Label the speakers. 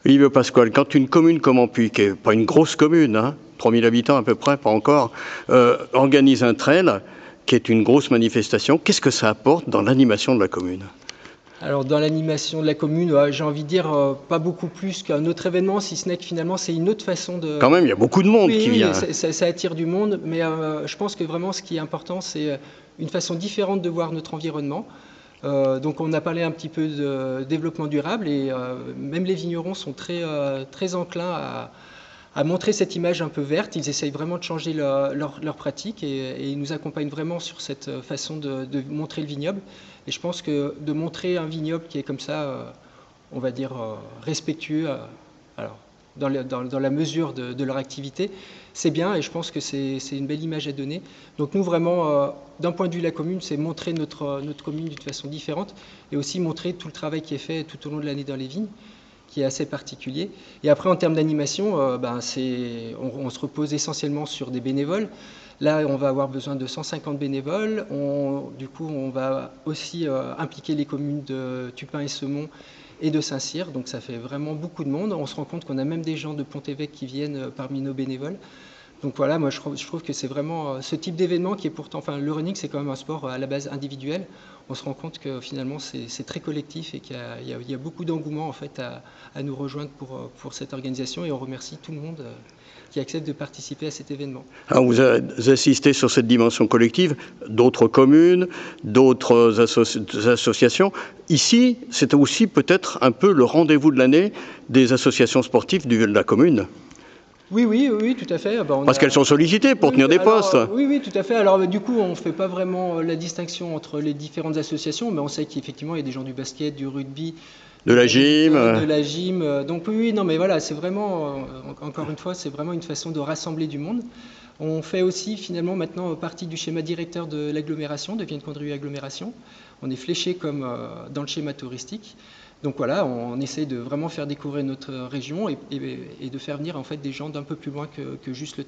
Speaker 1: Yves Pasquale, quand une commune comme Ampuis, qui n'est pas une grosse commune, hein, 3000 habitants à peu près, pas encore, organise un trail, qui est une grosse manifestation, qu'est-ce que ça apporte dans l'animation de la commune?
Speaker 2: Alors dans l'animation de la commune, j'ai envie de dire pas beaucoup plus qu'un autre événement, si ce n'est que finalement c'est une autre façon de...
Speaker 1: Quand même, il y a beaucoup de monde qui
Speaker 2: Oui,
Speaker 1: vient.
Speaker 2: ça attire du monde, mais je pense que vraiment ce qui est important, c'est une façon différente de voir notre environnement. Donc on a parlé un petit peu de développement durable et même les vignerons sont très enclins à montrer cette image un peu verte. Ils essayent vraiment de changer leur pratique et ils nous accompagnent vraiment sur cette façon de montrer le vignoble. Et je pense que de montrer un vignoble qui est comme ça, on va dire respectueux, alors, dans la mesure de leur activité, c'est bien et je pense que c'est une belle image à donner. Donc nous vraiment, d'un point de vue de la commune, c'est montrer notre commune d'une façon différente et aussi montrer tout le travail qui est fait tout au long de l'année dans les vignes, qui est assez particulier. Et après, en termes d'animation, on se repose essentiellement sur des bénévoles. Là, on va avoir besoin de 150 bénévoles. Du coup, on va aussi impliquer les communes de Tupin et Semont et de Saint-Cyr. Donc ça fait vraiment beaucoup de monde. On se rend compte qu'on a même des gens de Pont-Évêque qui viennent parmi nos bénévoles. Donc voilà, moi je trouve que c'est vraiment ce type d'événement qui est pourtant, enfin le running c'est quand même un sport à la base individuel. On se rend compte que finalement c'est très collectif et qu'il y a beaucoup d'engouement en fait à nous rejoindre pour cette organisation et on remercie tout le monde qui accepte de participer à cet événement.
Speaker 1: Alors vous assistez sur cette dimension collective, d'autres communes, d'autres associations. Ici, c'est aussi peut-être un peu le rendez-vous de l'année des associations sportives de la commune.
Speaker 2: Oui, tout à fait.
Speaker 1: Parce qu'elles sont sollicitées pour tenir des postes.
Speaker 2: Oui, tout à fait. Alors du coup, on ne fait pas vraiment la distinction entre les différentes associations, mais on sait qu'effectivement, il y a des gens du basket, du rugby,
Speaker 1: de la gym.
Speaker 2: De la gym. Donc oui, non, mais voilà, c'est vraiment, encore une fois, c'est vraiment une façon de rassembler du monde. On fait aussi finalement maintenant partie du schéma directeur de l'agglomération, de Vienne-Condrieu Agglomération. On est fléché comme dans le schéma touristique. Donc voilà, on essaie de vraiment faire découvrir notre région et de faire venir en fait des gens d'un peu plus loin que juste le